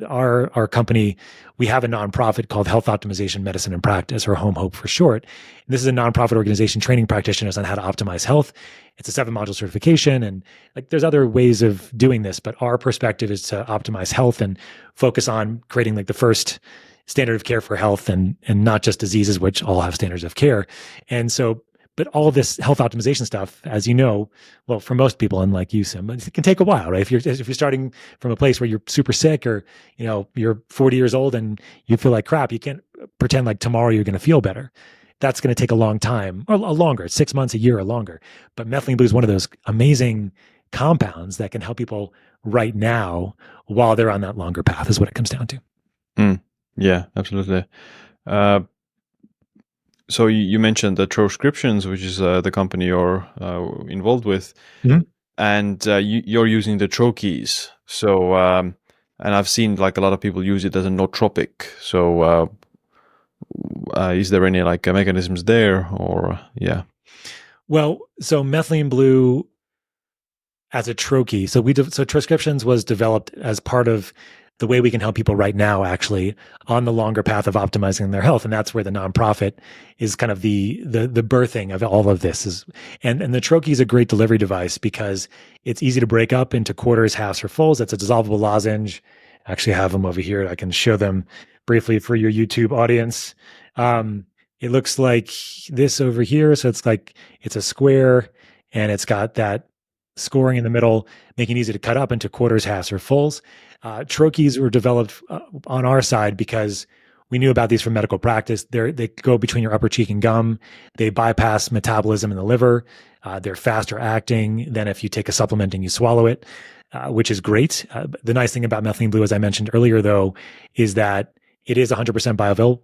our company, we have a nonprofit called Health Optimization Medicine and Practice, or Home Hope for short. And this is a nonprofit organization training practitioners on how to optimize health. It's a 7-module certification, and like there's other ways of doing this, but our perspective is to optimize health and focus on creating like the first standard of care for health, and not just diseases, which all have standards of care. And so, but all of this health optimization stuff, as you know, well, for most people, unlike you, Siim, it can take a while, right? If you're starting from a place where you're super sick, or you're 40 years old and you feel like crap, you can't pretend like tomorrow you're going to feel better. That's going to take a long time, or longer, 6 months, a year, or longer. But methylene blue is one of those amazing compounds that can help people right now while they're on that longer path, is what it comes down to. Yeah, absolutely. So you mentioned the Transcriptions, which is the company you're involved with, and you're using the troches. So, and I've seen like a lot of people use it as a nootropic. So, is there any like mechanisms there, or yeah? Well, so methylene blue as a troche. So Transcriptions was developed as part of the way we can help people right now, actually, on the longer path of optimizing their health. And that's where the nonprofit is kind of the birthing of all of this. And the troche is a great delivery device because it's easy to break up into quarters, halves, or fulls. It's a dissolvable lozenge. I actually have them over here. I can show them briefly for your YouTube audience. It looks like this over here. So it's a square, and it's got that scoring in the middle, making it easy to cut up into quarters, halves, or fulls. Troches were developed on our side because we knew about these from medical practice. They go between your upper cheek and gum. They bypass metabolism in the liver. They're faster acting than if you take a supplement and you swallow it, which is great. The nice thing about methylene blue, as I mentioned earlier, though, is that it is 100%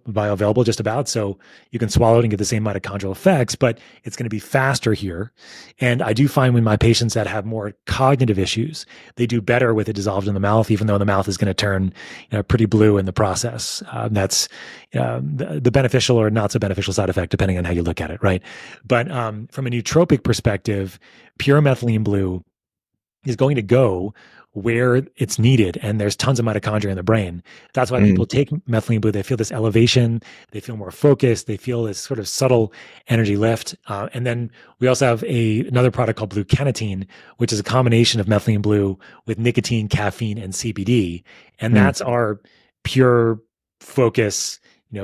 bioavailable just about. So you can swallow it and get the same mitochondrial effects, but it's going to be faster here. And I do find when my patients that have more cognitive issues, they do better with it dissolved in the mouth, even though the mouth is going to turn pretty blue in the process. That's the beneficial or not so beneficial side effect, depending on how you look at it, right? But from a nootropic perspective, pure methylene blue is going to go where it's needed. And there's tons of mitochondria in the brain. That's why people take methylene blue. They feel this elevation. They feel more focused. They feel this sort of subtle energy lift. And then we also have another product called blue cannatine, which is a combination of methylene blue with nicotine, caffeine, and CBD. And that's our pure focus,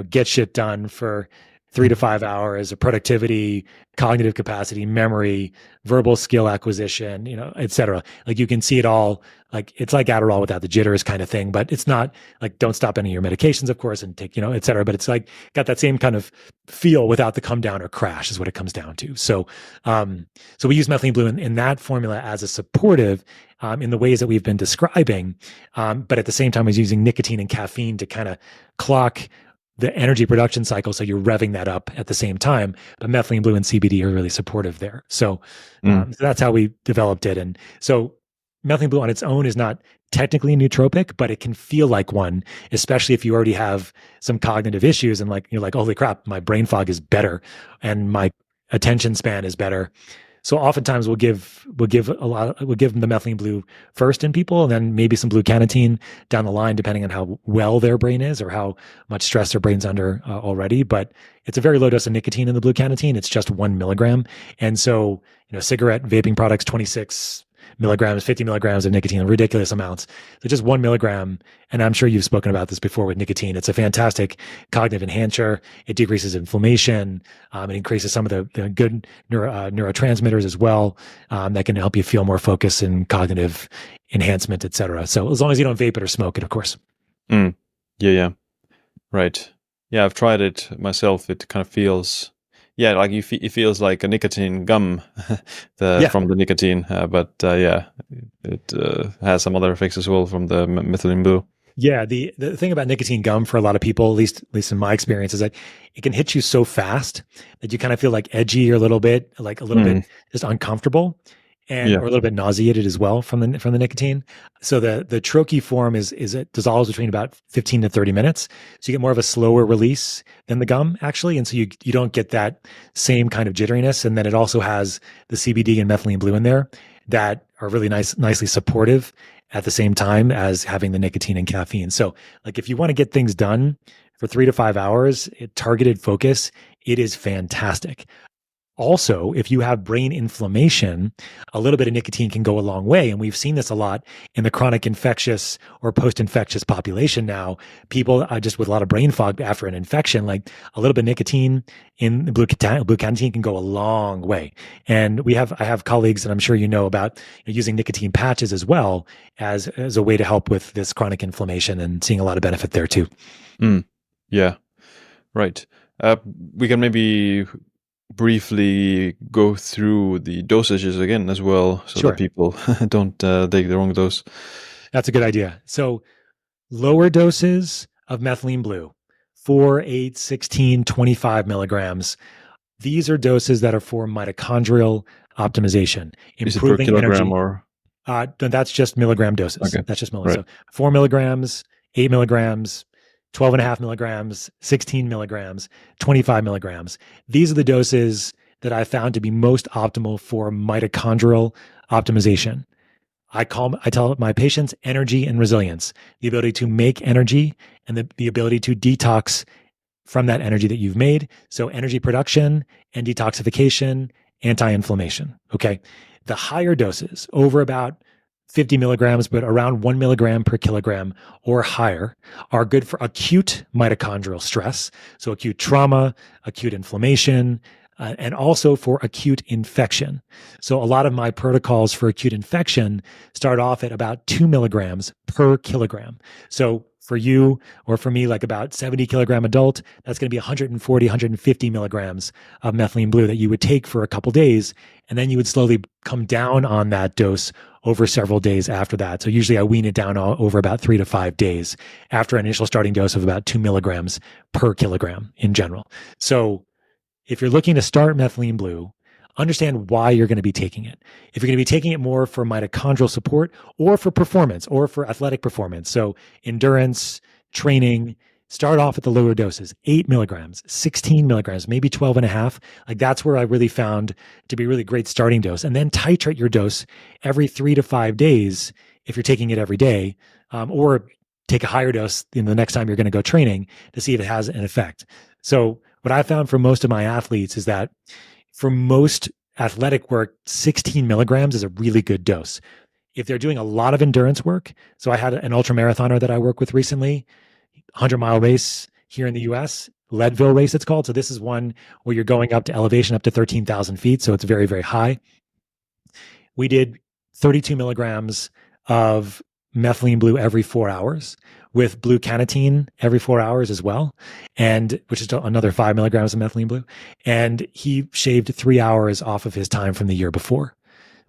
get shit done for 3 to 5 hours of productivity, cognitive capacity, memory, verbal skill acquisition, et cetera. Like you can see it all, like it's like Adderall without the jitters kind of thing, but it's not like don't stop any of your medications, of course, and take, et cetera. But it's like got that same kind of feel without the come down or crash is what it comes down to. So, so we use methylene blue in that formula as a supportive in the ways that we've been describing. But at the same time, I was using nicotine and caffeine to kind of clock the energy production cycle, so you're revving that up at the same time. But methylene blue and CBD are really supportive there. So, so that's how we developed it. And so methylene blue on its own is not technically nootropic, but it can feel like one, especially if you already have some cognitive issues and like you're like, holy crap, my brain fog is better and my attention span is better. So oftentimes we'll give them the methylene blue first in people, and then maybe some blue cannatine down the line, depending on how well their brain is or how much stress their brain's under already. But it's a very low dose of nicotine in the blue cannatine. It's just 1 milligram. And so, cigarette vaping products, 26 milligrams, 50 milligrams of nicotine, ridiculous amounts. So just 1 milligram. And I'm sure you've spoken about this before with nicotine. It's a fantastic cognitive enhancer. It decreases inflammation. It increases some of the good neurotransmitters as well that can help you feel more focus and cognitive enhancement, et cetera. So as long as you don't vape it or smoke it, of course. Yeah. Right. Yeah, I've tried it myself. It kind of feels... Yeah, like it feels like a nicotine gum from the nicotine, but it has some other effects as well from the methylene blue. Yeah, the thing about nicotine gum for a lot of people, at least in my experience, is that it can hit you so fast that you kind of feel like edgy or a little bit just uncomfortable. Or a little bit nauseated as well from the nicotine. So the troche form is it dissolves between about 15 to 30 minutes. So you get more of a slower release than the gum actually. And so you don't get that same kind of jitteriness. And then it also has the CBD and methylene blue in there that are really nicely supportive at the same time as having the nicotine and caffeine. So like if you want to get things done for 3 to 5 hours, targeted focus, it is fantastic. Also, if you have brain inflammation, a little bit of nicotine can go a long way. And we've seen this a lot in the chronic infectious or post-infectious population now. People just with a lot of brain fog after an infection, like a little bit of nicotine in the blue cannatine can go a long way. And I have colleagues that I'm sure you know about using nicotine patches as well as a way to help with this chronic inflammation and seeing a lot of benefit there too. Yeah, right. We can maybe briefly go through the dosages again as well, so that people don't take the wrong dose. That's a good idea. So lower doses of methylene blue, 4, 8, 16, 25 milligrams. These are doses that are for mitochondrial optimization, improving energy. Or? That's just milligram doses. Okay. That's just milligrams. Right. So 4 milligrams, 8 milligrams, 12.5 milligrams, 16 milligrams, 25 milligrams. These are the doses that I found to be most optimal for mitochondrial optimization. I tell my patients energy and resilience, the ability to make energy and the ability to detox from that energy that you've made. So energy production and detoxification, anti-inflammation. Okay. The higher doses, over about 50 milligrams, but around 1 milligram per kilogram or higher, are good for acute mitochondrial stress. So acute trauma, acute inflammation, and also for acute infection. So a lot of my protocols for acute infection start off at about 2 milligrams per kilogram. So for you or for me, like about 70 kilogram adult, that's going to be 140, 150 milligrams of methylene blue that you would take for a couple days. And then you would slowly come down on that dose over several days after that. So usually I wean it down over about 3 to 5 days after an initial starting dose of about 2 milligrams per kilogram in general. So if you're looking to start methylene blue, understand why you're going to be taking it. If you're going to be taking it more for mitochondrial support or for performance or for athletic performance, so endurance, training, start off at the lower doses, 8 milligrams, 16 milligrams, maybe 12 and a half. Like that's where I really found to be a really great starting dose. And then titrate your dose every 3 to 5 days if you're taking it every day, or take a higher dose the next time you're going to go training to see if it has an effect. So what I found for most of my athletes is that for most athletic work, 16 milligrams is a really good dose. If they're doing a lot of endurance work, so I had an ultra marathoner that I worked with recently, 100-mile race here in the US, Leadville race it's called. So this is one where you're going up to elevation up to 13,000 feet. So it's very, very high. We did 32 milligrams of methylene blue every 4 hours with blue carnitine every 4 hours as well, and which is another 5 milligrams of methylene blue. And he shaved 3 hours off of his time from the year before.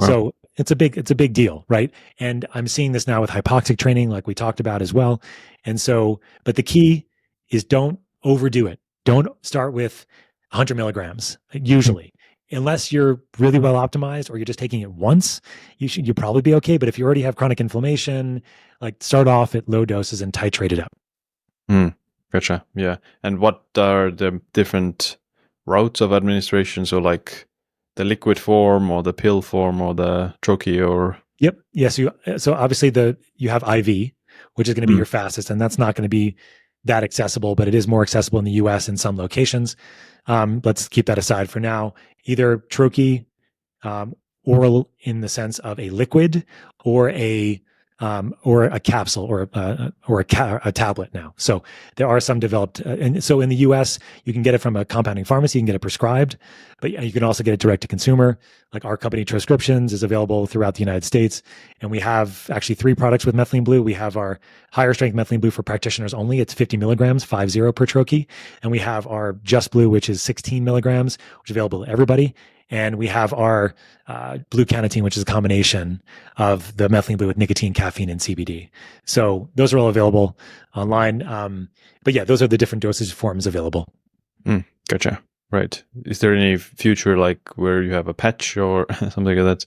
Wow. So it's a big deal, right? And I'm seeing this now with hypoxic training, like we talked about as well. And so, but the key is don't overdo it. Don't start with 100 milligrams, usually. Unless you're really well optimized or you're just taking it once, you'll probably be okay. But if you already have chronic inflammation, like start off at low doses and titrate it up. Gotcha. Yeah. And what are the different routes of administration? So like the liquid form or the pill form or the troche or? Yep. Yes. So obviously you have IV, which is going to be your fastest, and that's not going to be that accessible, but it is more accessible in the US in some locations. Let's keep that aside for now. Either troche, oral in the sense of a liquid, or a capsule, or a tablet now. So there are some developed, and so in the US, you can get it from a compounding pharmacy, you can get it prescribed, but you can also get it direct to consumer. Like our company, Transcriptions, is available throughout the United States. And we have actually 3 products with methylene blue. We have our higher strength methylene blue for practitioners only. It's 50 milligrams, 50 per troche. And we have our Just Blue, which is 16 milligrams, which is available to everybody. And we have our blue carnitine, which is a combination of the methylene blue with nicotine, caffeine, and CBD. So those are all available online. But yeah, those are the different dosage forms available. Gotcha. Right. Is there any future like where you have a patch or something like that?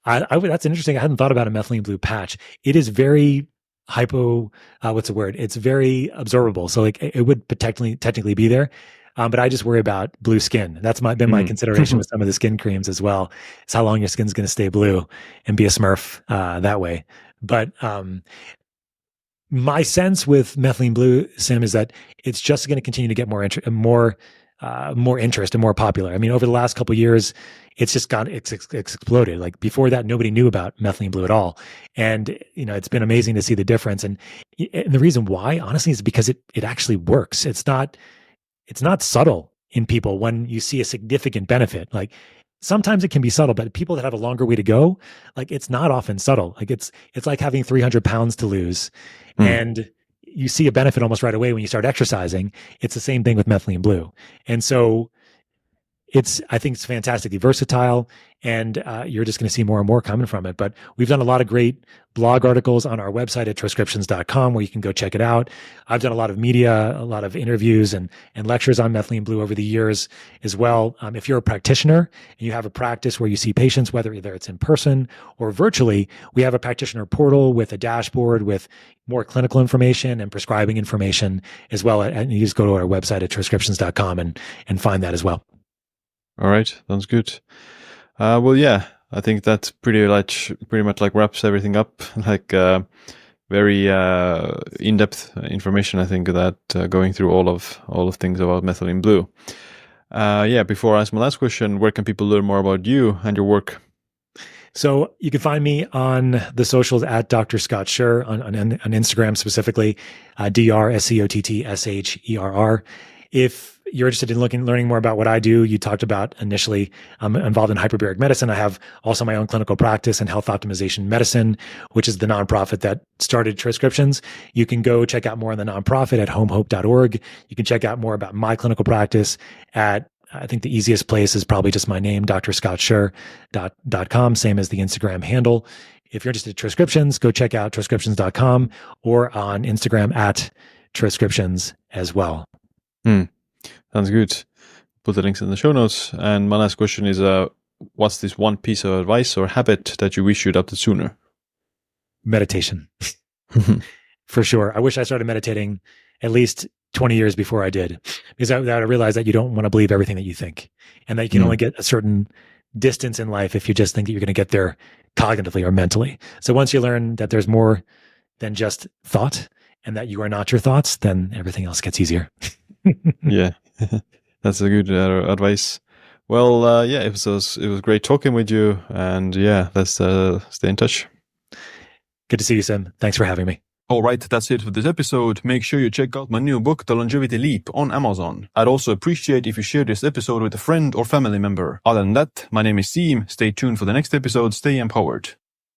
That's interesting. I hadn't thought about a methylene blue patch. It is very what's the word? It's very absorbable. So like it would technically be there. But I just worry about blue skin. That's been my consideration with some of the skin creams as well. It's how long your skin's going to stay blue and be a Smurf that way. But my sense with methylene blue, Siim, is that it's just going to continue to get more interest and more popular. I mean, over the last couple of years, it's exploded. Like before that, nobody knew about methylene blue at all. And, it's been amazing to see the difference. And the reason why, honestly, is because it actually works. It's not subtle in people when you see a significant benefit. Like sometimes it can be subtle, but people that have a longer way to go, like it's not often subtle. Like it's like having 300 pounds to lose and you see a benefit almost right away when you start exercising. It's the same thing with methylene blue. And so I think it's fantastically versatile, and you're just going to see more and more coming from it. But we've done a lot of great blog articles on our website at transcriptions.com where you can go check it out. I've done a lot of media, a lot of interviews and lectures on methylene blue over the years as well. If you're a practitioner and you have a practice where you see patients, whether it's in person or virtually, we have a practitioner portal with a dashboard with more clinical information and prescribing information as well. And you just go to our website at transcriptions.com and find that as well. All right, sounds good. Well, yeah, I think that's pretty much like wraps everything up. Like very in-depth information. I think that going through all of things about methylene blue. Before I ask my last question, where can people learn more about you and your work? So you can find me on the socials at Dr. Scott Sherr on Instagram specifically, DrScottSherr. If you're interested in learning more about what I do, you talked about initially, I'm involved in hyperbaric medicine. I have also my own clinical practice in health optimization medicine, which is the nonprofit that started Transcriptions. You can go check out more on the nonprofit at homehope.org. You can check out more about my clinical practice at, I think the easiest place is probably just my name, drscottsherr.com, same as the Instagram handle. If you're interested in Transcriptions, go check out transcriptions.com or on Instagram at Transcriptions as well. Sounds good. Put the links in the show notes. And my last question is, what's this one piece of advice or habit that you wish you'd adopted sooner? Meditation. For sure. I wish I started meditating at least 20 years before I did, because I realized that you don't want to believe everything that you think, and that you can only get a certain distance in life if you just think that you're going to get there cognitively or mentally. So once you learn that there's more than just thought and that you are not your thoughts, then everything else gets easier. Yeah, that's a good advice. Well, yeah, it was great talking with you, and yeah, let's stay in touch. Good to see you, Siim. Thanks for having me. All right, that's it for this episode. Make sure you check out my new book, The Longevity Leap, on Amazon. I'd also appreciate if you share this episode with a friend or family member. Other than that, my name is Siim. Stay tuned for the next episode. Stay empowered.